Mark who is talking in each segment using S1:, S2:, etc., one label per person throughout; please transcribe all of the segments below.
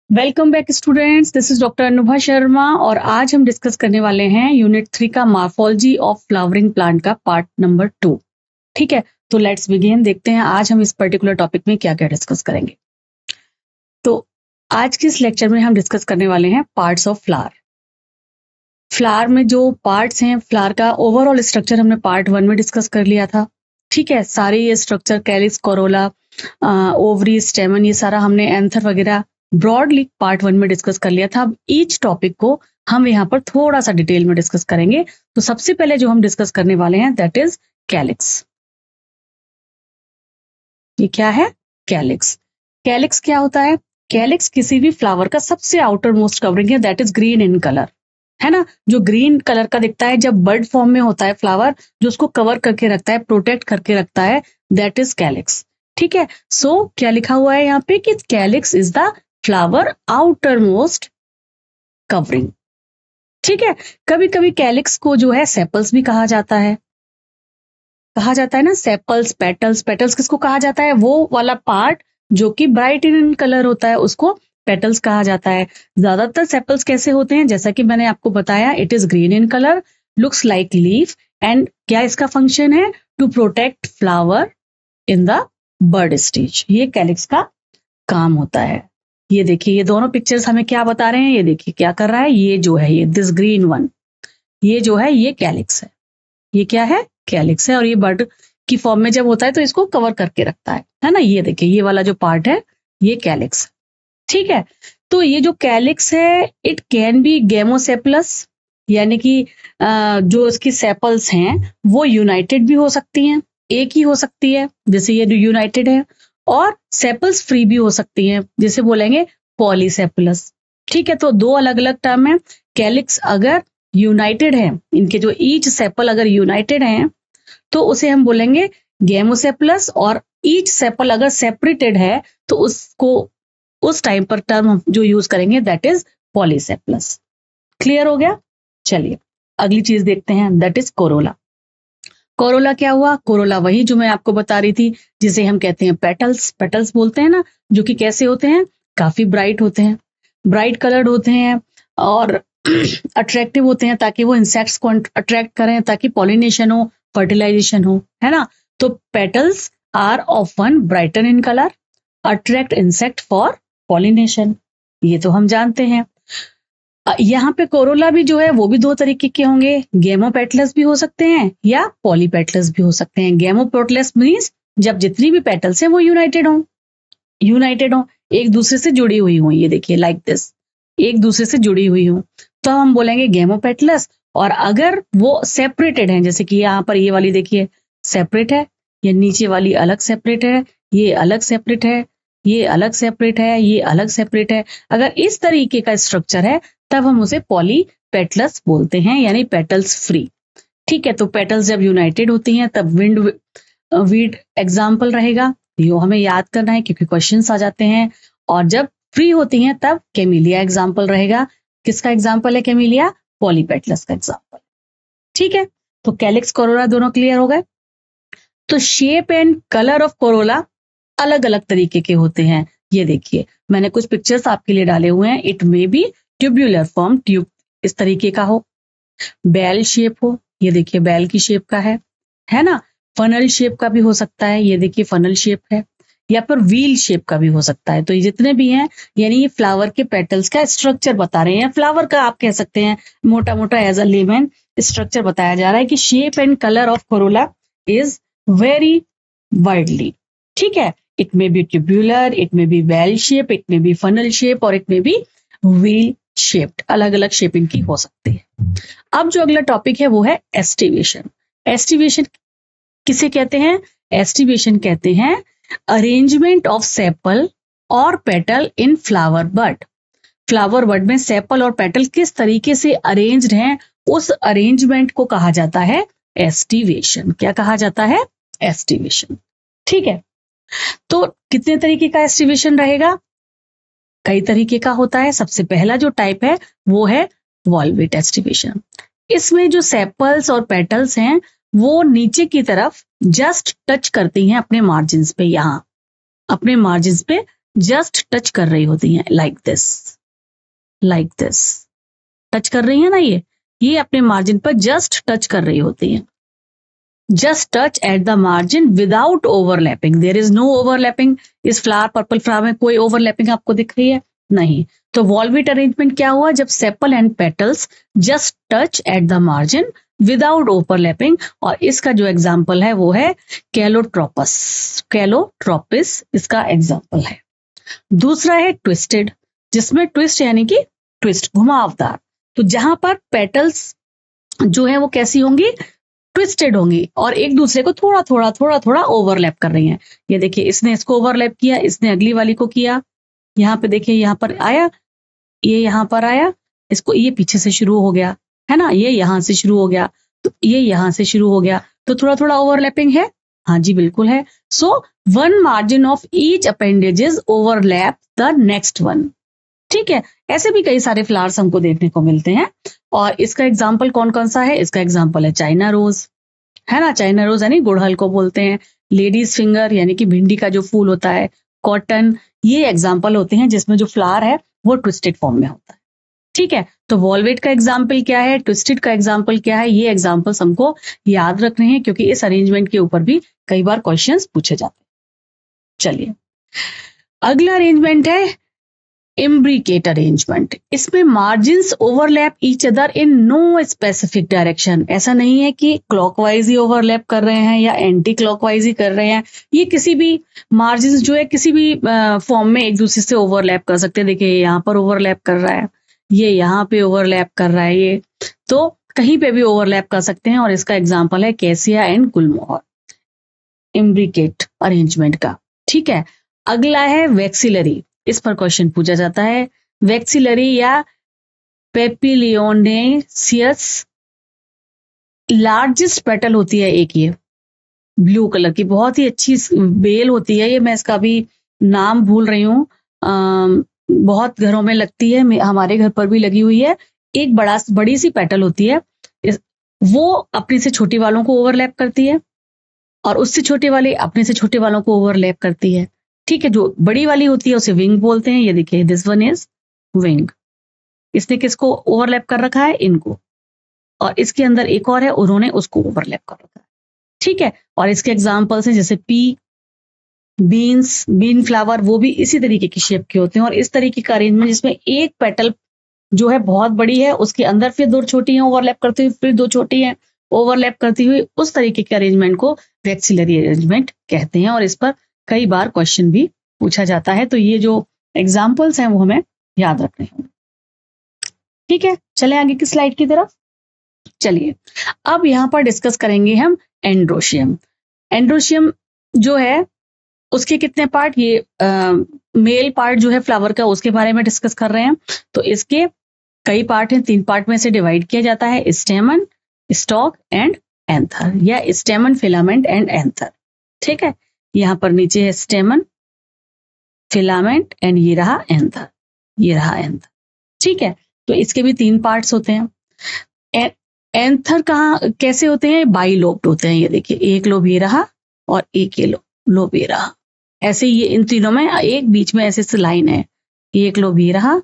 S1: Welcome back students, this is doctor Anubha Sharma और आज हम डिस्कस करने वाले हैं यूनिट 3 का मॉर्फोलॉजी ऑफ फ्लावरिंग प्लांट का पार्ट नंबर 2। ठीक है, तो लेट्स बिगिन। देखते हैं आज हम इस पर्टिकुलर टॉपिक में क्या क्या डिस्कस करेंगे। तो आज के इस लेक्चर में हम डिस्कस करने वाले हैं पार्ट्स ऑफ फ्लावर। फ्लावर में जो पार्ट्स हैं, फ्लावर का ओवरऑल स्ट्रक्चर हमने पार्ट 1 में डिस्कस कर लिया था। ठीक है, सारे ये स्ट्रक्चर कैलिक्स, कोरोला, ओवरी, स्टेमन, ये सारा हमने एंथर वगैरह ब्रॉडली पार्ट 1 में डिस्कस कर लिया था। अब ईच टॉपिक को हम यहाँ पर थोड़ा सा डिटेल में डिस्कस करेंगे। तो सबसे पहले जो हम डिस्कस करने वाले हैं दैट इज कैलिक्स। ये क्या है? कैलिक्स। कैलिक्स क्या होता है? कैलिक्स किसी भी फ्लावर का सबसे आउटर मोस्ट कवरिंग है, that is green in colour, है ना। जो ग्रीन कलर का दिखता है जब बर्ड फॉर्म में होता है फ्लावर, जो उसको कवर करके रखता है, प्रोटेक्ट करके रखता है, दैट इज कैलिक्स। ठीक है, सो क्या लिखा हुआ है यहाँ पे कि calyx is the flower outer most covering. ठीक है, कभी कभी कैलिक्स को जो है सेपल्स भी कहा जाता है ना, सेपल्स, पेटल्स। पेटल्स किसको कहा जाता है? वो वाला पार्ट जो कि ब्राइट इन कलर होता है उसको पेटल्स कहा जाता है। ज्यादातर सेपल्स कैसे होते हैं, जैसा कि मैंने आपको बताया, it is green in colour, looks like leaf, and क्या इसका फंक्शन है? To protect flower in the bird stage. ये कैलिक्स का काम होता है। ये देखिए, ये दोनों पिक्चर्स हमें क्या बता रहे हैं, ये देखिए क्या कर रहा है। ये जो है, ये दिस ग्रीन वन, ये जो है ये कैलिक्स है। ये क्या है? कैलिक्स है। और ये बर्ड की फॉर्म में जब होता है तो इसको कवर करके रखता है ना। ये देखिए, ये वाला जो पार्ट है ये कैलिक्स। ठीक है, तो ये जो कैलिक्स है इट कैन बी गेमोसेपलस, यानी कि जो इसकी सेपल्स हैं वो यूनाइटेड भी हो सकती हैं, एक ही हो सकती है, जैसे ये यूनाइटेड है, और सेपल्स फ्री भी हो सकती हैं, जैसे बोलेंगे पॉलीसेपलस। ठीक है, तो दो अलग अलग टर्म है। कैलिक्स अगर यूनाइटेड है, इनके जो ईच सेपल अगर यूनाइटेड है तो उसे हम बोलेंगे गेमोसेपलस, और ईच सेपल अगर सेपरेटेड है तो उसको उस टाइम पर टर्म जो यूज करेंगे दैट इज पॉलीसेपलस। क्लियर हो गया? चलिए अगली चीज देखते हैं, दैट इज कोरोला। कोरोला क्या हुआ? कोरोला वही जो मैं आपको बता रही थी, जिसे हम कहते हैं पेटल्स। पेटल्स बोलते हैं ना, जो कि कैसे होते हैं? काफी ब्राइट होते हैं, ब्राइट कलर्ड होते हैं और अट्रैक्टिव होते हैं, ताकि वो इंसेक्ट्स को अट्रैक्ट करें, ताकि पॉलिनेशन हो, फर्टिलाइजेशन हो, है ना। तो petals are often brighten in colour, attract insect for pollination, ये तो हम जानते हैं। यहाँ पे कोरोला भी जो है वो भी दो तरीके के होंगे, गेमोपेटलस भी हो सकते हैं या पॉलीपेटलस भी हो सकते हैं। गेमोपेटलस मीन्स जब जितनी भी पेटल्स हैं वो यूनाइटेड हो, एक दूसरे से जुड़ी हुई हो। ये देखिए लाइक दिस, एक दूसरे से जुड़ी हुई हो, तो हम बोलेंगे गेमोपेटलस। और अगर वो सेपरेटेड है, जैसे कि यहाँ पर ये वाली देखिए सेपरेट है, ये नीचे वाली अलग सेपरेट है, ये अलग सेपरेट है, ये अलग सेपरेट है, ये अलग सेपरेट है, अगर इस तरीके का स्ट्रक्चर है तब हम उसे पॉलीपेटलस बोलते हैं, यानी पेटल्स फ्री। ठीक है, तो पेटल्स जब यूनाइटेड होती हैं तब वीड एग्जाम्पल रहेगा, यो हमें याद करना है क्योंकि क्वेश्चंस आ जाते हैं। और जब फ्री होती हैं तब कैमिलिया एग्जाम्पल रहेगा। किसका एग्जाम्पल है कैमिलिया? पॉलीपेटलस का एग्जाम्पल। ठीक है, तो कैलिक्स, कोरोला दोनों क्लियर हो गए। तो shape and colour of Corolla अलग अलग तरीके के होते हैं। ये देखिए, मैंने कुछ पिक्चर्स आपके लिए डाले हुए हैं। It may be tubular form, tube इस तरीके का हो, बैल शेप हो, ये देखिए बैल की शेप का है ना। फनल शेप का भी हो सकता है, ये देखिए फनल शेप है, या फिर व्हील शेप का भी हो सकता है। तो ये जितने भी हैं, यानी ये फ्लावर के पेटल्स का स्ट्रक्चर बता रहे हैं, फ्लावर का आप कह सकते हैं मोटा मोटा एज अ लेमन स्ट्रक्चर बताया जा रहा है कि shape and colour of corolla is very widely. ठीक है, it may be tubular, it may be bell shape, it may be funnel shape, और it may be wheel shaped, अलग अलग शेपिंग की हो सकती है। अब जो अगला टॉपिक है वो है एस्टिवेशन। एस्टिवेशन किसे कहते हैं? एस्टिवेशन कहते हैं अरेंजमेंट ऑफ सेपल और पेटल इन फ्लावर बड। फ्लावर बड में सेपल और पेटल किस तरीके से अरेंज्ड हैं, उस अरेंजमेंट को कहा जाता है एस्टिवेशन। क्या कहा जाता है? एस्टिवेशन। ठीक है, तो कितने तरीके का एस्टिवेशन रहेगा? कई तरीके का होता है। सबसे पहला जो टाइप है वो है वॉल्वेट एस्टिवेशन। इसमें जो सेपल्स और पेटल्स हैं वो नीचे की तरफ जस्ट टच करती हैं अपने मार्जिन्स पे, यहाँ अपने मार्जिन्स पे जस्ट टच कर रही होती हैं, लाइक दिस टच कर रही है ना, ये अपने मार्जिन पर जस्ट टच कर रही होती हैं। Just touch at the margin without overlapping, there is no overlapping. इस फ्लावर, पर्पल फ्लावर में कोई ओवरलैपिंग आपको दिख रही है? नहीं। तो वॉल्वेट अरेंजमेंट क्या हुआ? जब sepal and petals just touch at the margin without overlapping. और इसका जो एग्जाम्पल है वो है कैलोट्रोपस, कैलोट्रोपिस इसका एग्जाम्पल है। दूसरा है ट्विस्टेड, जिसमें ट्विस्ट यानी कि ट्विस्ट, घुमावदार। तो जहां पर पेटल्स जो है वो कैसी होंगी? ट्विस्टेड होंगी और एक दूसरे को थोड़ा थोड़ा ओवरलैप कर रही हैं। ये देखिए, इसने इसको ओवरलैप किया, इसने अगली वाली को किया। यहाँ पे देखिए, यहाँ पर आया, ये यहाँ पर आया, इसको, ये पीछे से शुरू हो गया है ना, ये यहाँ से शुरू हो गया, तो ये यहाँ से शुरू हो गया, तो थोड़ा थोड़ा ओवरलैपिंग है। हाँ जी, बिल्कुल है। So one margin of each appendages overlap the next one. ठीक है, ऐसे भी कई सारे फ्लावर्स हमको देखने को मिलते हैं। और इसका एग्जाम्पल कौन कौन सा है? इसका एग्जाम्पल है चाइना रोज, है ना। चाइना रोज यानी गुड़हल को बोलते हैं। लेडीज फिंगर यानी कि भिंडी का जो फूल होता है, कॉटन, ये एग्जाम्पल होते हैं जिसमें जो फ्लावर है वो ट्विस्टेड फॉर्म में होता है। ठीक है, तो वॉल्वेट का एग्जाम्पल क्या है, ट्विस्टेड का एग्जाम्पल क्या है, ये एग्जाम्पल्स हमको याद रखने हैं क्योंकि इस अरेंजमेंट के ऊपर भी कई बार क्वेश्चंस पूछे जाते हैं। चलिए, अगला अरेंजमेंट है इम्ब्रिकेट अरेंजमेंट। इसमें margins overlap each other in no specific direction. ऐसा नहीं है कि क्लॉकवाइज ही ओवरलैप कर रहे हैं या एंटी क्लॉकवाइज ही कर रहे हैं। ये किसी भी मार्जिन्स जो है किसी भी फॉर्म में एक दूसरे से ओवरलैप कर सकते हैं। देखिए, यहाँ पर ओवरलैप कर रहा है, ये यहाँ पे ओवरलैप कर रहा है, ये तो कहीं पे भी ओवरलैप कर सकते हैं। और इसका एग्जाम्पल है cassia and Gulmohar, imbricate arrangement का। ठीक है, अगला है वैक्सिलरी। इस पर क्वेश्चन पूछा जाता है। वैक्सिलरी या पेपिलियोनेसियस, लार्जेस्ट पेटल होती है एक, ये ब्लू कलर की बहुत ही अच्छी बेल होती है। ये मैं इसका भी नाम भूल रही हूँ। बहुत घरों में लगती है, हमारे घर पर भी लगी हुई है। एक बड़ी सी पेटल होती है, वो अपने से छोटी वालों को ओवरलैप करती है और उससे छोटे वाले अपने से छोटे वालों को ओवरलैप करती है। ठीक है, जो बड़ी वाली होती है उसे विंग बोलते हैं। ये देखिए, दिस वन इज विंग। इसने किसको ओवरलैप कर रखा है? इनको। और इसके अंदर एक और है, उन्होंने उसको ओवरलैप कर रखा है। ठीक है, और इसके एग्जाम्पल्स हैं जैसे पी, बीन्स, बीन फ्लावर, वो भी इसी तरीके की शेप के होते हैं। और इस तरीके का अरेंजमेंट जिसमें एक पेटल जो है बहुत बड़ी है, उसके अंदर फिर दो छोटी हैं ओवरलैप करती हुई, फिर दो छोटी हैं ओवरलैप करती हुई, उस तरीके के अरेंजमेंट को वैक्सिलरी अरेंजमेंट कहते हैं। और इस पर कई बार क्वेश्चन भी पूछा जाता है। तो ये जो एग्जाम्पल्स हैं वो हमें याद रखने होंगे। ठीक है, चले आगे की स्लाइड की तरफ। चलिए, अब यहां पर डिस्कस करेंगे हम एंड्रोशियम। एंड्रोशियम जो है उसके कितने पार्ट, ये मेल पार्ट जो है फ्लावर का, उसके बारे में डिस्कस कर रहे हैं। तो इसके कई पार्ट हैं, 3 पार्ट में से डिवाइड किया जाता है, स्टेमन, स्टॉक एंड एंथर, या स्टेमन, फिलामेंट एंड एंथर। ठीक है, यहां पर नीचे है स्टेमन, फिलामेंट एंड ये रहा एंथर, ये रहा एंथर। ठीक है, तो इसके भी 3 पार्ट्स होते हैं। एंथर कहाँ कैसे होते हैं? बाई लोब्ड होते हैं। ये देखिए, एक लोब ये रहा और एक ये लोब ये रहा। ऐसे ये इन तीनों में एक बीच में ऐसे लाइन है, एक लोब ये रहा,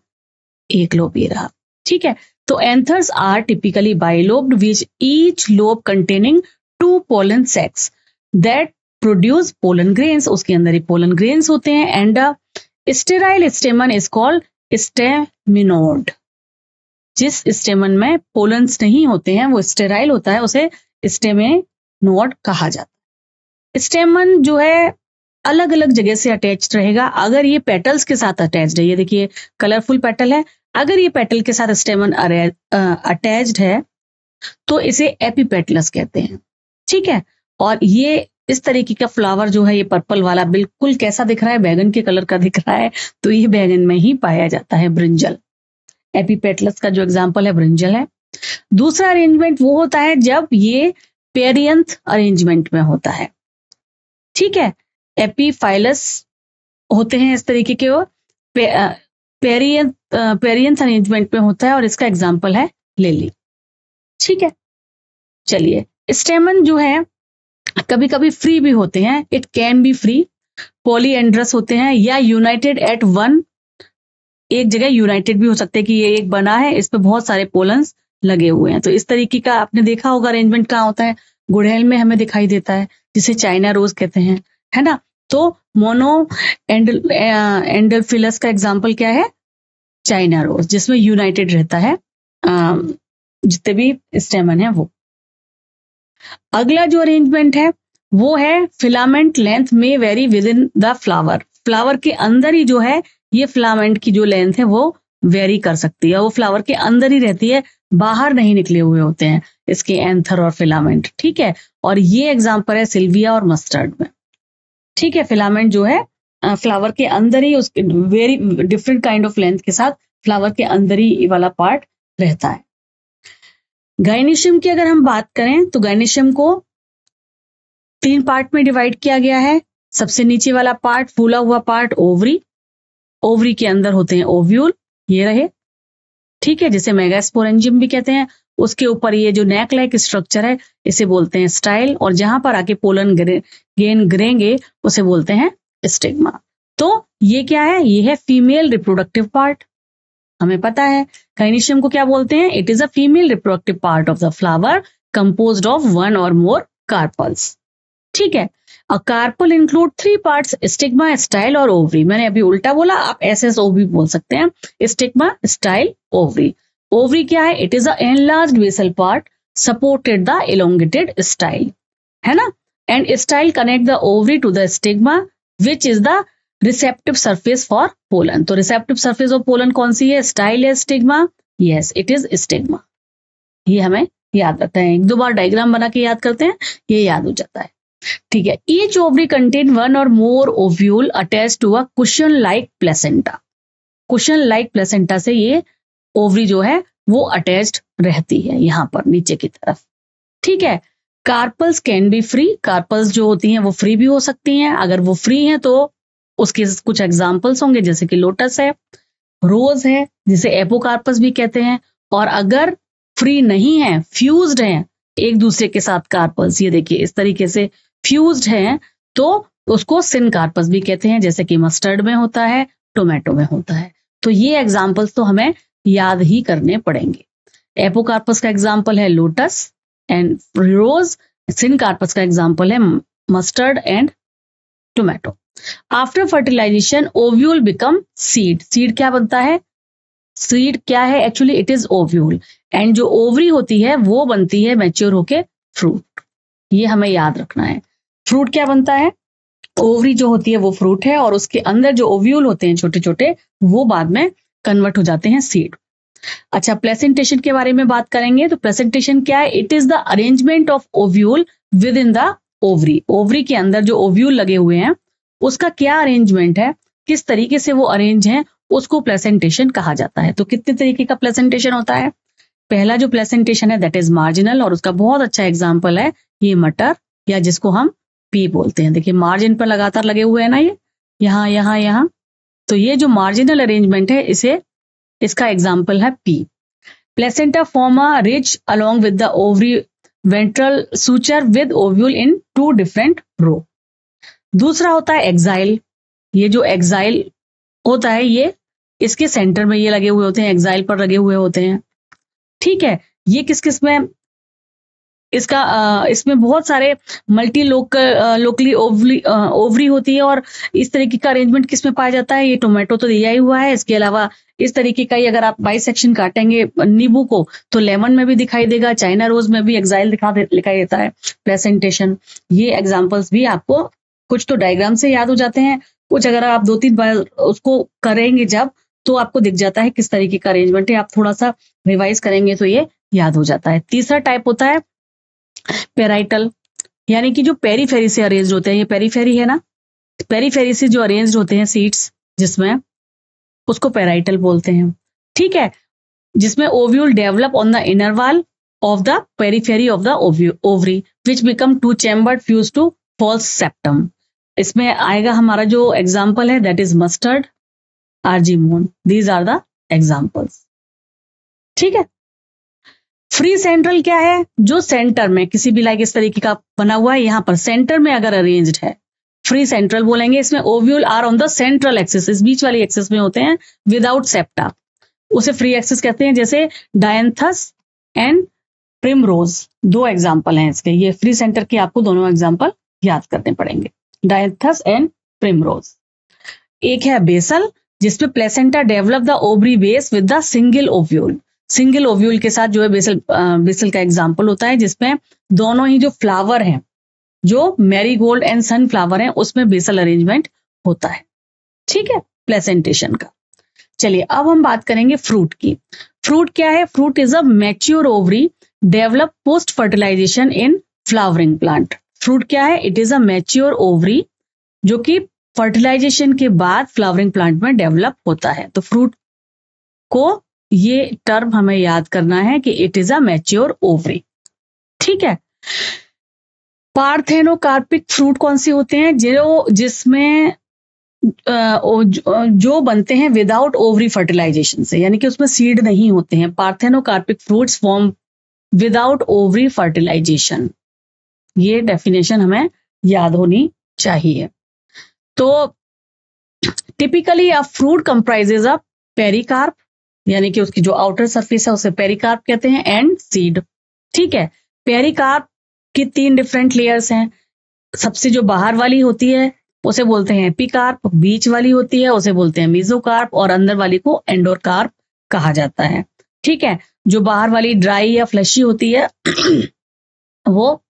S1: एक लोब ये रहा। ठीक है, तो anthers are typically bilobed which each lobe containing 2 pollen sacs that produce pollen grains. उसके अंदर ही पोलन ग्रेन्स होते हैं। And sterile stamen is called staminode. जिस स्टेमन में पोलन्स नहीं होते हैं वो स्टेराइल होता है, उसे स्टेमिनोड कहा जाता है। स्टेमन जो है अलग अलग जगह से अटैच्ड रहेगा। अगर ये पेटल्स के साथ अटैच्ड है, ये देखिए कलरफुल पेटल है, अगर ये पेटल के साथ स्टेमन अटैच्ड है तो इसे एपीपेटलस कहते हैं। ठीक है, और ये इस तरीके का फ्लावर जो है, ये पर्पल वाला बिल्कुल कैसा दिख रहा है? बैगन के कलर का दिख रहा है। तो ये बैगन में ही पाया जाता है, ब्रिंजल। एपीपेटलस का जो एग्जाम्पल है ब्रिंजल है। दूसरा अरेंजमेंट वो होता है जब ये पेरियंथ अरेंजमेंट में होता है। ठीक है, एपीफाइलस होते हैं इस तरीके के, वो पेरियंथ अरेंजमेंट में होता है और इसका एग्जाम्पल है लिली। ठीक है, चलिए, स्टेमन जो है कभी कभी फ्री भी होते हैं, it can be free polyandrous होते हैं, या यूनाइटेड एट वन, एक जगह यूनाइटेड भी हो सकते हैं कि ये एक बना है, इस पे बहुत सारे पोलन्स लगे हुए हैं। तो इस तरीके का आपने देखा होगा अरेंजमेंट कहाँ होता है, गुड़हल में हमें दिखाई देता है, जिसे चाइना रोज कहते हैं, है ना। तो मोनो एंडलफिलस का एग्जाम्पल क्या है, चाइना रोज, जिसमें यूनाइटेड रहता है जितने भी स्टेमन है वो। अगला जो अरेंजमेंट है वो है फिलामेंट लेंथ में very with in the flower. Flower के अंदर ही जो है ये फिलामेंट की जो लेंथ है वो वेरी कर सकती है, वो फ्लावर के अंदर ही रहती है, बाहर नहीं निकले हुए होते हैं इसके एंथर और फिलामेंट, ठीक है। और ये एग्जाम्पल है सिल्विया और मस्टर्ड में, ठीक है। फिलामेंट जो है फ्लावर के अंदर ही, उसके very different kind of length के साथ फ्लावर के अंदर ही वाला पार्ट रहता है। गाइनिशियम की अगर हम बात करें तो गाइनिशियम को 3 पार्ट में डिवाइड किया गया है। सबसे नीचे वाला पार्ट, फूला हुआ पार्ट, ओवरी, ओवरी के अंदर होते हैं ओव्यूल, ये रहे, ठीक है, जिसे मेगास्पोरेंजियम भी कहते हैं। उसके ऊपर ये जो नेक लाइक स्ट्रक्चर है इसे बोलते हैं स्टाइल, और जहां पर आके पोलन गेन गिरेंगे उसे बोलते हैं स्टिग्मा। तो ये क्या है, ये है फीमेल रिप्रोडक्टिव पार्ट। हमें पता है गाइनिशियम को क्या बोलते हैं, it is a female reproductive part of the flower composed of 1 और मोर कार्पल्स, ठीक है। A carpel include 3 parts, stigma, style और ओवरी। मैंने अभी उल्टा बोला, आप SSO भी बोल सकते हैं, स्टिग्मा, स्टाइल, ओवरी। ओवरी क्या है, it is a enlarged basal part supported the elongated style, है ना। And style connect the ovary to the stigma which is the receptive surface for pollen. तो रिसेप्टिव सरफेस ऑफ पोलन कौन सी है, style है, stigma, yes it is stigma. ये हमें याद रखना है, 1-2 बार डायग्राम बना के याद करते हैं, ये याद हो जाता है, ठीक है। ईच ओवरी कंटेन 1 और more ovule attach to a cushion like placenta. Cushion like placenta से ये ओवरी जो है वो अटैच्ड रहती है यहाँ पर नीचे की तरफ, ठीक है। Carpels can be free, carpels जो होती हैं वो फ्री भी हो सकती हैं। अगर वो फ्री हैं तो उसके कुछ एग्जाम्पल्स होंगे, जैसे कि लोटस है, रोज है जिसे एपोकार्पस भी कहते हैं। और अगर फ्री नहीं है, फ्यूज्ड हैं एक दूसरे के साथ कार्पल्स, ये देखिए इस तरीके से फ्यूज्ड हैं, तो उसको सिनकार्पस भी कहते हैं, जैसे कि मस्टर्ड में होता है, टोमेटो में होता है। तो ये एग्जाम्पल्स तो हमें याद ही करने पड़ेंगे। एपोकार्पस का एग्जाम्पल है लोटस एंड रोज, सिनकार्पस का एग्जाम्पल है mustard and tomato. After fertilization ovule become seed. Seed क्या बनता है, सीड क्या है actually, it is ovule. And जो ओवरी होती है वो बनती है मैच्योर होके फ्रूट, ये हमें याद रखना है। फ्रूट क्या बनता है, ओवरी जो होती है वो फ्रूट है, और उसके अंदर जो ओव्यूल होते हैं छोटे छोटे वो बाद में कन्वर्ट हो जाते हैं सीड। अच्छा, प्लेसेंटेशन के बारे में बात करेंगे तो प्लेसेंटेशन क्या है, it is the arrangement of ovule with in the ovary. Ovary के अंदर जो ओव्यूल लगे हुए हैं उसका क्या अरेंजमेंट है, किस तरीके से वो अरेंज है, उसको प्लेसेंटेशन कहा जाता है। तो कितने तरीके का प्लेसेंटेशन होता है, पहला जो प्लेसेंटेशन है दैट इज मार्जिनल, और उसका बहुत अच्छा एग्जांपल है ये मटर, या जिसको हम पी बोलते हैं। देखिए मार्जिन पर लगातार लगे हुए हैं ना, ये यहाँ यहाँ यहाँ, तो ये जो मार्जिनल अरेंजमेंट है इसे, इसका एग्जाम्पल है pea. Placenta form a ridge along with the ovary ventral suture with ovule in 2 different row. दूसरा होता है एक्साइल। ये जो एक्साइल होता है ये इसके सेंटर में ये लगे हुए होते हैं, एक्साइल पर लगे हुए होते हैं, ठीक है। ये किस किस में, इसका इसमें बहुत सारे मल्टी लोकली ओवरी होती है। और इस तरीके का अरेंजमेंट किस में पाया जाता है, ये टोमेटो तो दिया ही हुआ है, इसके अलावा इस तरीके का ही अगर आप बाई सेक्शन काटेंगे नींबू को तो लेमन में भी दिखाई देगा, चाइना रोज में भी एक्साइल दिखाई देता है प्रेजेंटेशन। ये एग्जाम्पल्स भी आपको कुछ तो डायग्राम से याद हो जाते हैं, कुछ अगर आप 2-3 बार उसको करेंगे जब, तो आपको दिख जाता है किस तरीके का अरेंजमेंट है। आप थोड़ा सा रिवाइज करेंगे तो ये याद हो जाता है। तीसरा टाइप होता है पेराइटल, यानी कि जो पेरीफेरी से अरेंज होते हैं, ये पेरीफेरी है ना, पेरीफेरी से जो अरेंज होते हैं सीड्स जिसमें, उसको पेराइटल बोलते हैं, ठीक है। जिसमें ovule develop on the inner wall of the periphery of the ovary which become 2 chambered fuse to false septum. इसमें आएगा हमारा जो एग्जाम्पल है that is mustard, argemone, these are the examples, ठीक है। फ्री सेंट्रल क्या है, जो सेंटर में किसी भी लाइक इस तरीके का बना हुआ है, यहाँ पर सेंटर में अगर अरेंज्ड है, फ्री सेंट्रल बोलेंगे, इसमें ovule are on the central axis, इस बीच वाली एक्सिस में होते हैं विदाउट सेप्टा, उसे फ्री एक्सिस कहते हैं। जैसे डायंथस एंड प्रिमरोज, दो एग्जाम्पल हैं इसके, ये फ्री सेंटर के आपको दोनों एग्जाम्पल याद करने पड़ेंगे, डायंथस एंड प्रिमरोज। एक है बेसल, जिसमें placenta develop the ovary base with the single ovule, single ovule के साथ जो है बेसल का एग्जाम्पल होता है, जिसमें दोनों ही जो फ्लावर हैं, जो मैरीगोल्ड एंड सनफ्लावर हैं, उसमें बेसल अरेंजमेंट होता है। ठीक है, प्लेसेंटेशन का। चलिए अब हम बात करेंगे फ्रूट की। फ्रूट क्या है? Fruit is a mature ovary develop post fertilization in flowering plant. Fruit क्या है? It is a mature ovary जो कि फर्टिलाइजेशन के बाद फ्लावरिंग प्लांट में डेवलप होता है। तो फ्रूट को ये टर्म हमें याद करना है कि it is a mature ovary. ठीक है। पार्थेनोकार्पिक फ्रूट कौन से होते हैं? जिसमें जो बनते हैं विदाउट ओवरी फर्टिलाइजेशन से, यानी कि उसमें सीड नहीं होते हैं। Parthenocarpic fruits form without ovary fertilization, ये डेफिनेशन हमें याद होनी चाहिए। तो typically a fruit comprises a pericarp, यानी कि उसकी जो आउटर सरफेस है उसे पेरिकार्प कहते हैं, एंड सीड। ठीक है। पेरिकार्प की 3 डिफरेंट लेयर्स हैं। सबसे जो बाहर वाली होती है उसे बोलते हैं एपिकार्प, बीच वाली होती है उसे बोलते हैं मेसोकार्प, और अंदर वाली को एंडोकार्प कहा जाता है। ठीक है। जो बाहर वाली ड्राई या फ्लशी होती है वो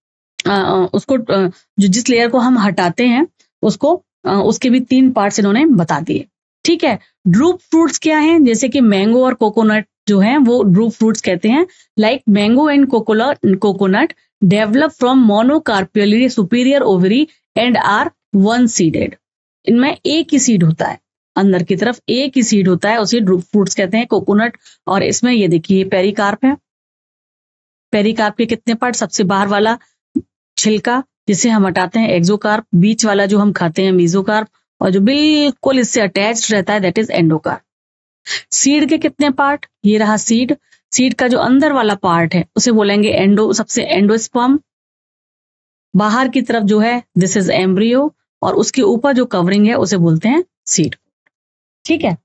S1: उसको जो जिस लेयर को हम हटाते हैं उसको उसके भी 3 पार्ट्स इन्होंने बता दिए। ठीक है। ड्रूप फ्रूट्स क्या हैं? जैसे कि मैंगो और कोकोनट जो हैं वो ड्रूप फ्रूट्स कहते हैं। Like mango and coconut develop from monocarpellary superior ovary and are one seeded. इनमें एक ही सीड होता है, अंदर की तरफ एक ही सीड होता है, उसे ड्रूप फ्रूट्स कहते हैं। कोकोनट और इसमें ये देखिए पेरिकार्प है। पेरिकार्प के कितने पार्ट? सबसे बाहर वाला छिलका जिसे हम हटाते हैं एक्सोकार्प, बीच वाला जो हम खाते हैं मेसोकार्प, और जो बिल्कुल इससे अटैच्ड रहता है दैट इज एंडोकार्प। सीड के कितने पार्ट? ये रहा सीड। सीड का जो अंदर वाला पार्ट है उसे बोलेंगे सबसे एंडोस्पर्म। बाहर की तरफ जो है दिस इज एम्ब्रियो, और उसके ऊपर जो कवरिंग है उसे बोलते हैं सीड। ठीक है।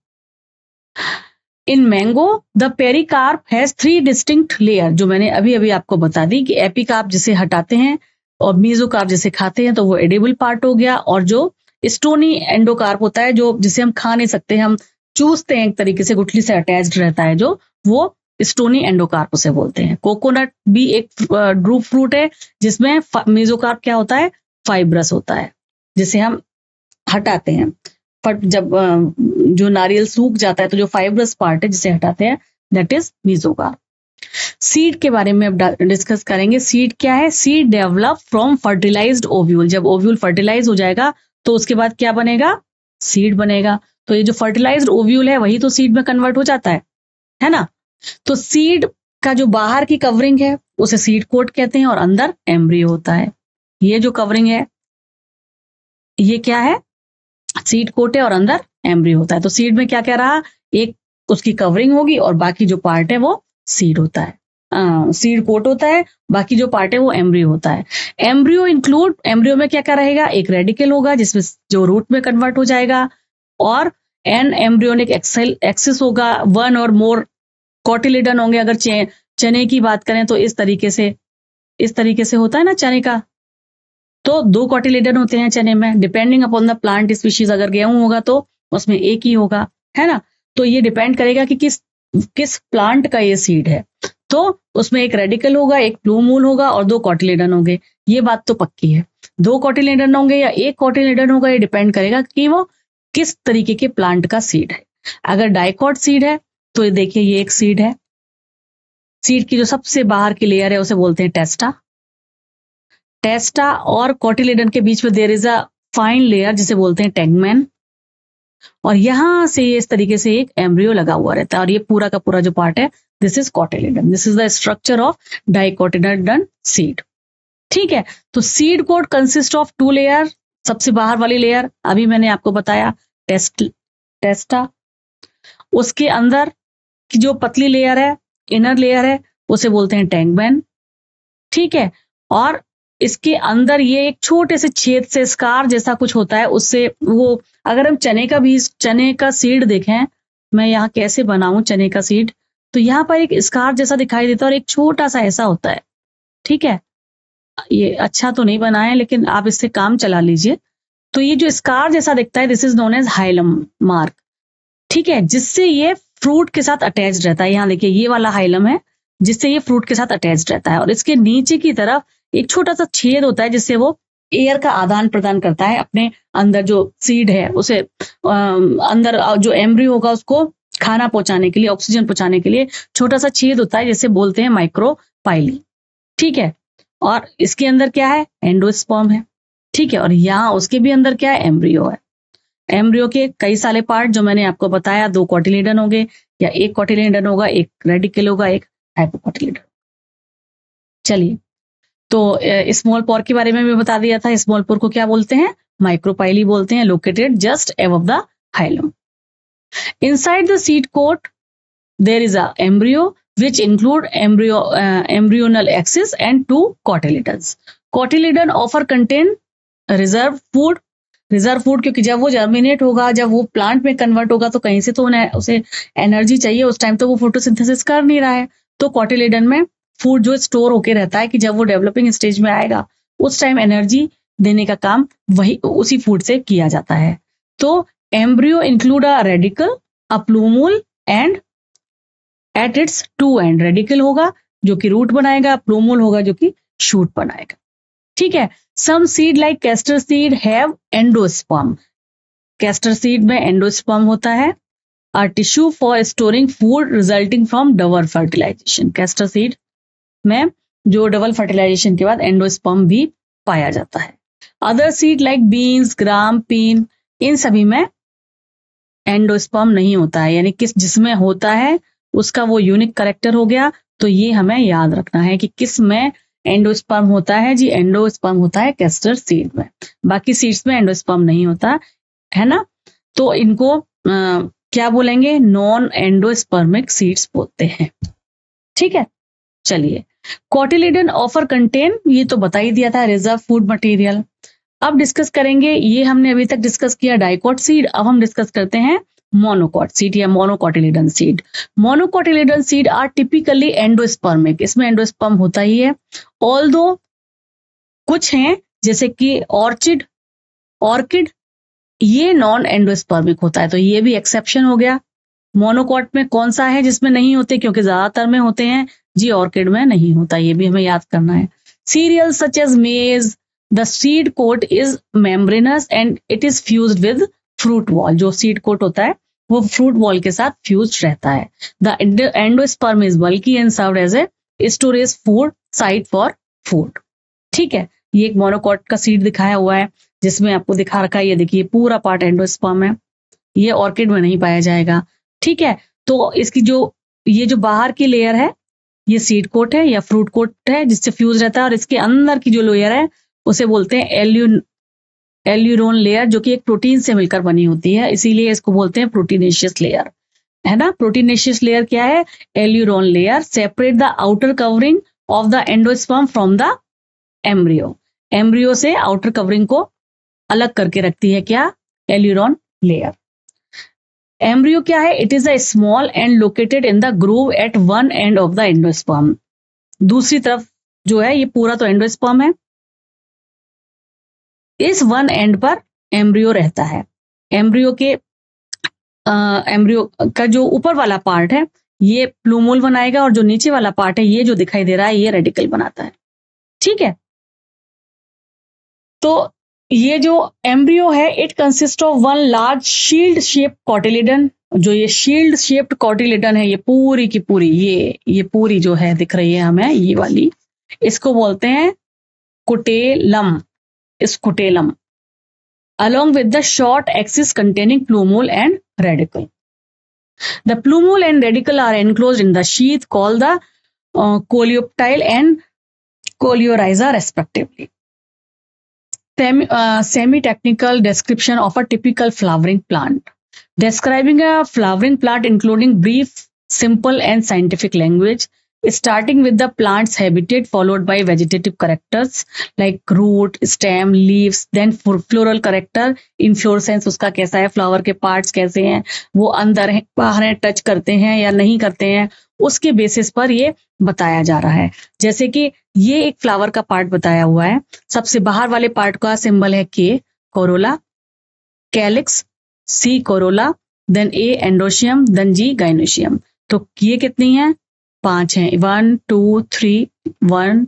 S1: In mango the pericarp has 3 distinct layer, जो मैंने अभी अभी आपको बता दी कि एपिकार्प जिसे हटाते हैं और मेसोकार्प जिसे खाते हैं तो वो एडिबल पार्ट हो गया, और जो स्टोनी एंडोकार्प होता है जो जिसे हम खा नहीं सकते, हम चूसते हैं एक तरीके से, गुठली से अटैच्ड रहता है जो, वो स्टोनी एंडोकार्प उसे बोलते हैं। कोकोनट भी एक ड्रूप फ्रूट है जिसमें मेसोकार्प क्या होता है? फाइब्रस होता है जिसे हम हटाते हैं। पर जब जो नारियल सूख जाता है तो जो फाइब्रस पार्ट है जिसे हटाते हैं दैट इज मेसोकार्प। सीड के बारे में अब डिस्कस करेंगे। सीड क्या है? Seed develop from fertilized ovule. जब ओव्यूल फर्टिलाइज हो जाएगा तो उसके बाद क्या बनेगा? सीड बनेगा। तो ये जो फर्टिलाइज्ड ओव्यूल है वही तो सीड में कन्वर्ट हो जाता है ना। तो सीड का जो बाहर की कवरिंग है उसे सीड कोट कहते हैं, और अंदर एम्ब्रियो होता है। ये जो कवरिंग है ये क्या है? सीड कोट है और अंदर एम्ब्रियो होता है। तो सीड में क्या क्या रहा? एक उसकी कवरिंग होगी और बाकी जो पार्ट है वो सीड होता है, सीड कोट होता है, बाकी जो पार्ट है वो एम्ब्रियो होता है। एम्ब्रियो में क्या क्या रहेगा? एक रेडिकल होगा जिसमें जो रूट में कन्वर्ट हो जाएगा, और एन एम्ब्रियोनिक एक्सिस होगा, 1 और मोर कॉटिलिडन होंगे। अगर चने की बात करें तो इस तरीके से होता है ना चने का, तो 2 कॉटिलिडन होते हैं चने में, depending upon the plant species. अगर गेहूं होगा तो उसमें एक ही होगा, है ना। तो ये डिपेंड करेगा कि किस प्लांट का ये सीड है। तो उसमें एक रेडिकल होगा, एक ब्लू मूल होगा और 2 कॉटिलिडन होंगे। ये बात तो पक्की है। 2 कॉटिलिडन होंगे या 1 कॉटिलिडन होगा, ये डिपेंड करेगा कि वो किस तरीके के प्लांट का सीड है। अगर डाइकॉट सीड है तो ये देखिए ये एक सीड है। सीड की जो सबसे बाहर की लेयर है उसे बोलते हैं टेस्टा, और कॉटिलिडन के बीच में there is a fine layer जिसे बोलते हैं टेगमेन, और यहां से इस तरीके से एक एम्ब्रियो लगा हुआ रहता है, और ये पूरा का पूरा जो पार्ट है this is cotyledon. This is the structure of dicotyledon seed. ठीक है। तो seed coat consist of 2 layer. सबसे बाहर वाली लेयर अभी मैंने आपको बताया टेस्टा, उसके अंदर की जो पतली लेयर है, इनर लेयर है, उसे बोलते हैं टेगमेन। ठीक है। और इसके अंदर ये एक छोटे से छेद से स्कार जैसा कुछ होता है, उससे वो, अगर हम चने का सीड देखें, मैं यहाँ कैसे बनाऊं चने का सीड, तो यहाँ पर एक स्कार जैसा दिखाई देता है और एक छोटा सा ऐसा होता है। ठीक है, ये अच्छा तो नहीं बना है लेकिन आप इससे काम चला लीजिए। तो ये जो स्कार जैसा दिखता है, this is known as hilum mark. ठीक है, जिससे ये फ्रूट के साथ अटैच रहता है। यहाँ देखिए ये वाला हाइलम है जिससे ये फ्रूट के साथ अटैच रहता है, और इसके नीचे की तरफ एक छोटा सा छेद होता है जिससे वो एयर का आदान प्रदान करता है अपने अंदर, जो सीड है उसे अंदर जो एम्ब्रियो होगा उसको खाना पहुंचाने के लिए, ऑक्सीजन पहुंचाने के लिए छोटा सा छेद होता है जिसे बोलते हैं माइक्रोपाइली। ठीक है, और इसके अंदर क्या है, एंडोस्पर्म है। ठीक है, और यहाँ उसके भी अंदर क्या है, एम्ब्रियो है। एम्ब्रियो के कई सारे पार्ट जो मैंने आपको बताया, 2 कॉटिलेडन होंगे या एक कॉटिलेडन होगा, एक रेडिकल होगा, एक हाइपोकॉटिलेडन। चलिए, तो स्मॉल पोर के बारे में भी बता दिया था। स्मॉल पोर को क्या बोलते हैं, माइक्रोपाइली बोलते हैं, located just above the hilum. Inside the seed coat there is a embryo which include embryonal axis and 2 cotyledons. Cotyledon offer contain reserve food, क्योंकि जब वो जर्मिनेट होगा, जब वो प्लांट में कन्वर्ट होगा तो कहीं से तो उसे एनर्जी चाहिए, उस टाइम तो वो फोटोसिंथेसिस कर नहीं रहा है, तो कॉटिलेडन में फूड जो स्टोर होके रहता है कि जब वो डेवलपिंग स्टेज में आएगा उस टाइम एनर्जी देने का काम वही उसी फूड से किया जाता है। तो embryo include a radical, a plumule and at its 2 and, radical होगा जो कि रूट बनाएगा, प्लूमूल होगा जो कि शूट बनाएगा। ठीक है, some seed like castor seed have endosperm. Castor seed में एंडोस्पर्म होता है। A tissue for storing food resulting from double fertilisation. Castor seed में जो डबल फर्टिलाइजेशन के बाद एंडोस्पर्म भी पाया जाता है। अदर सीड लाइक बीन्स, ग्राम, पीन, इन सभी में एंडोस्पर्म नहीं होता है, यानी किस जिसमें होता है उसका वो यूनिक कैरेक्टर हो गया। तो ये हमें याद रखना है कि किस में एंडोस्पर्म होता है। जी, एंडोस्पर्म होता है कैस्टर सीड में, बाकी सीड्स में एंडोस्पर्म नहीं होता है ना। तो इनको क्या बोलेंगे, नॉन एंडोस्पर्मिक सीड्स बोलते हैं। ठीक है, चलिए, कॉटिलेडन ऑफर कंटेन, ये तो बता ही दिया था, रिजर्व फूड मटेरियल। अब डिस्कस करेंगे, ये हमने अभी तक डिस्कस किया डाइकॉट सीड, अब हम डिस्कस करते हैं मोनोकॉट सीड या monocotyledon seed. Monocotyledon seed are typically endospermic, इसमें एंडोस्पर्म होता ही है। ऑल्दो कुछ हैं जैसे कि ऑर्किड, ये नॉन एंडोस्पर्मिक होता है, तो ये भी एक्सेप्शन हो गया। मोनोकॉट में कौन सा है जिसमें नहीं होते, क्योंकि ज्यादातर में होते हैं जी, ऑर्किड में नहीं होता, ये भी हमें याद करना है। Cereal such as maize, the seed coat is membranous and it is fused with fruit wall. जो सीड कोट होता है वो फ्रूट वॉल के साथ फ्यूज रहता है। The endosperm is bulky and served as a storage food site for food. ठीक है, ये एक मोनोकॉट का सीड दिखाया हुआ है जिसमें आपको दिखा रखा है, ये देखिए पूरा पार्ट एंडोस्पर्म है, ये ऑर्किड में नहीं पाया जाएगा। ठीक है, तो इसकी ये जो बाहर की लेयर है ये सीड कोट है या फ्रूट कोट है जिससे फ्यूज रहता है, और इसके अंदर की जो लेयर है उसे बोलते हैं एल्यूरोन लेयर, जो कि एक प्रोटीन से मिलकर बनी होती है, इसीलिए इसको बोलते हैं प्रोटीनेशियस लेयर, है ना। प्रोटीनेशियस लेयर क्या है, aleurone layer separate the outer covering of the endosperm from the embryo. Embryo से आउटर कवरिंग को अलग करके रखती है क्या, एल्यूरोन लेयर। एम्ब्रियो क्या है, it is a small and located in the groove at one end of the endosperm. दूसरी तरफ जो है ये पूरा तो एंडोस्पर्म है, इस वन एंड पर एम्ब्रियो रहता है। एम्ब्रियो का जो ऊपर वाला पार्ट है ये प्लूमूल बनाएगा, और जो नीचे वाला पार्ट है ये जो दिखाई दे रहा है ये रेडिकल बनाता है। ठीक है, तो ये जो एम्ब्रियो है it consist of one large shield shape cotyledon. जो ये शील्ड शेप्ड कॉटिलेडन है ये पूरी की पूरी ये पूरी जो है दिख रही है हमें, ये वाली, इसको बोलते हैं कुटेलम, scutellum, along with the short axis containing plumule and radicle. The plumule and radicle are enclosed in the sheath called the coleoptile and coleorhiza respectively. Semi-technical description of a typical flowering plant. Describing a flowering plant including brief, simple and scientific language. starting with the plant's habitat followed by vegetative characters like root, stem, leaves, then floral character, inflorescence उसका कैसा है, flower के parts कैसे हैं, वो अंदर है बाहर है, टच करते हैं या नहीं करते हैं, उसके बेसिस पर ये बताया जा रहा है। जैसे कि ये एक फ्लावर का पार्ट बताया हुआ है, सबसे बाहर वाले पार्ट का सिंबल है के, कोरोला, कैलिक्स, सी कोरोला, देन ए एंडोशियम, देन जी गाइनोशियम। तो ये कितनी है, 5 हैं, 1 2 3, 1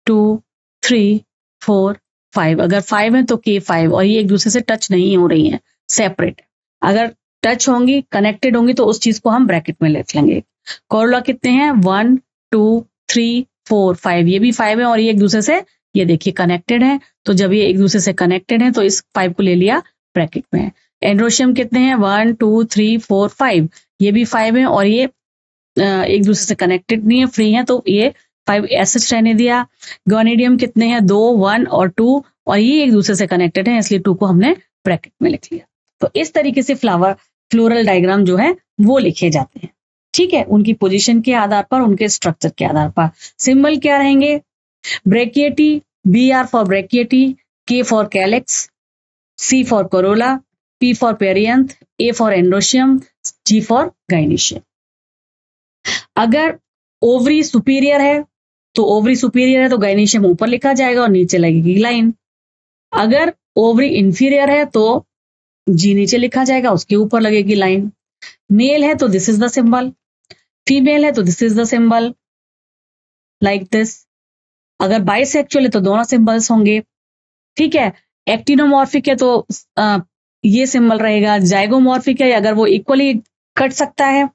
S1: 2 3 4 5। अगर 5 है तो के 5, और ये एक दूसरे से टच नहीं हो रही है, सेपरेट। अगर टच होंगी, कनेक्टेड होंगी, तो उस चीज को हम ब्रैकेट में लिख लेंगे। कोरोला कितने हैं, 1 2 3 4 5, ये भी 5 है और ये एक दूसरे से, ये देखिए कनेक्टेड है, तो जब ये एक दूसरे से कनेक्टेड है तो इस 5 को ले लिया ब्रैकेट में। एंड्रोशियम कितने हैं, 1 2 3 4 5, ये भी 5 है और ये एक दूसरे से कनेक्टेड नहीं है, फ्री है, तो ये 5 ऐसे रहने दिया। गोनेडियम कितने हैं, 2 1 और 2, और ये एक दूसरे से कनेक्टेड है, इसलिए 2 को हमने ब्रैकेट में लिख लिया। तो इस तरीके से फ्लोरल डायग्राम जो है वो लिखे जाते हैं, ठीक है, उनकी पोजीशन के आधार पर, उनके स्ट्रक्चर के आधार पर। सिंबल क्या रहेंगे, bracteate, B R for bracteate, K for calyx, C for corolla, P for perianth, A for androecium, G for gynoecium. अगर ओवरी सुपीरियर है तो गाइनोशियम ऊपर लिखा जाएगा और नीचे लगेगी लाइन। अगर ओवरी इंफीरियर है तो जी नीचे लिखा जाएगा, उसके ऊपर लगेगी लाइन। मेल है तो this is the symbol, female है तो this is the symbol, like this. अगर बाइसेक्सुअल है तो दोनों सिंबल्स होंगे, ठीक है। एक्टिनोमॉर्फिक है तो ये सिंबल रहेगा। जाइगोमॉर्फिक है, अगर वो इक्वली कट सकता है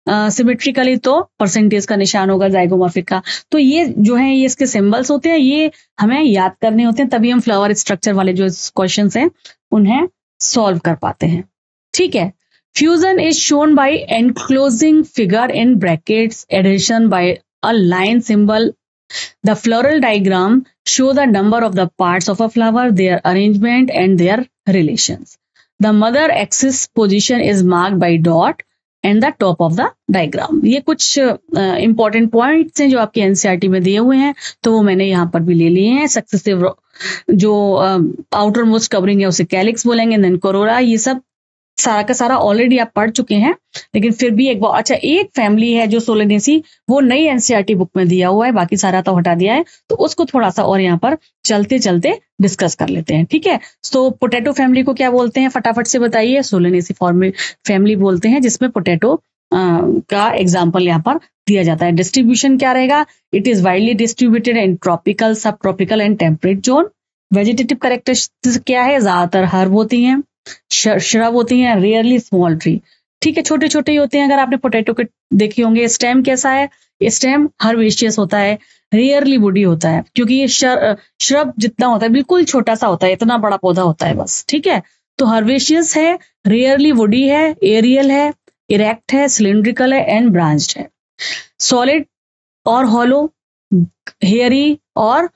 S1: सिमेट्रिकली तो परसेंटेज का निशान होगा जाइगोमॉर्फिक का। तो ये जो है ये इसके सिंबल्स होते हैं, ये हमें याद करने होते हैं, तभी हम फ्लावर स्ट्रक्चर वाले जो क्वेश्चंस हैं उन्हें सॉल्व कर पाते हैं, ठीक है। Fusion is shown by enclosing figure in brackets, addition by a line symbol. The floral diagram show the number of the parts of a flower, their arrangement and their relations. The mother axis position is marked by dot and the top of the diagram. ये कुछ important points हैं जो आपके NCERT में दिए हुए हैं, तो वो मैंने यहाँ पर भी ले लिए हैं। सक्सेसिव जो आउटर मोस्ट कवरिंग है उसे कैलिक्स बोलेंगे, देन कोरोला, ये सब सारा का सारा ऑलरेडी आप पढ़ चुके हैं, लेकिन फिर भी एक बार। अच्छा, एक फैमिली है जो सोलेनेसी, वो नई एनसीईआरटी बुक में दिया हुआ है, बाकी सारा तो हटा दिया है, तो उसको थोड़ा सा और यहाँ पर चलते चलते डिस्कस कर लेते हैं, ठीक है। सो पोटैटो फैमिली को क्या बोलते हैं, फटाफट से बताइए। सोलेनेसी फैमिली बोलते हैं, जिसमें पोटैटो का एग्जाम्पल यहाँ पर दिया जाता है। डिस्ट्रीब्यूशन क्या रहेगा, it is widely distributed in tropical, subtropical and temperate zone. Vegetative characteristics क्या है, ज्यादातर हर्ब होती हैं, श्रब होती हैं, रेयरली स्मॉल ट्री, ठीक है, छोटे छोटे ही होते हैं। अगर आपने पोटैटो के देखे होंगे, स्टेम कैसा है, स्टेम हर्बेशियस होता है, रेयरली वुडी होता है, क्योंकि ये श्रब जितना होता है बिल्कुल छोटा सा होता है, इतना बड़ा पौधा होता है बस, ठीक है। तो हर्बेशियस है, रेयरली वुडी है, एरियल है, इरेक्ट है, सिलिंड्रिकल है एंड ब्रांच्ड है। सॉलिड और हॉलो, हेयरी और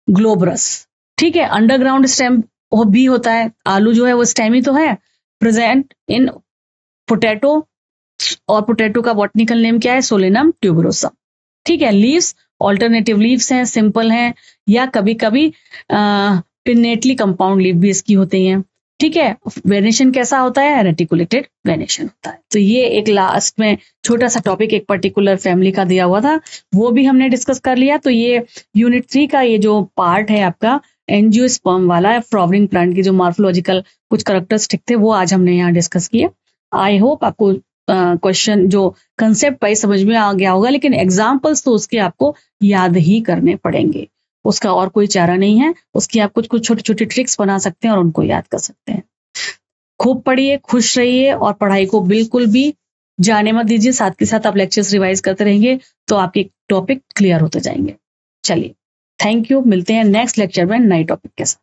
S1: ग्लोबरस, ठीक है। अंडरग्राउंड स्टेम भी होता है, आलू जो है वो स्टेमी तो है, प्रेजेंट इन पोटैटो, और पोटैटो का बॉटनिकल नेम क्या है, सोलेनम ट्यूबरोसम, ठीक है। लीव्स ऑल्टरनेटिव लीव्स हैं, सिंपल हैं, या कभी कभी पिन्नेटली कंपाउंड लीव भी इसकी होती हैं, ठीक है। वेनेशन कैसा होता है, रेटिकुलेटेड वेनेशन होता है। तो ये एक लास्ट में छोटा सा टॉपिक एक पर्टिकुलर फैमिली का दिया हुआ था, वो भी हमने डिस्कस कर लिया। तो ये यूनिट 3 का ये जो पार्ट है आपका एंजियोस्पर्म वाला है, फ्लावरिंग प्लांट की जो मॉर्फोलॉजिकल कुछ कैरेक्टरिस्टिक थे वो आज हमने यहाँ डिस्कस किए। आई होप आपको क्वेश्चन जो कंसेप्ट वाइज समझ में आ गया होगा, लेकिन एग्जाम्पल्स तो उसके आपको याद ही करने पड़ेंगे, उसका और कोई चारा नहीं है। उसकी आप कुछ कुछ छोटी छोटी ट्रिक्स बना सकते हैं और उनको याद कर सकते हैं। खूब पढ़िए, खुश रहिए और पढ़ाई को बिल्कुल भी जाने मत दीजिए। साथ के साथ आप लेक्चर्स रिवाइज करते रहेंगे तो आपके टॉपिक क्लियर होते जाएंगे। चलिए, थैंक यू, मिलते हैं नेक्स्ट लेक्चर में नए टॉपिक के साथ।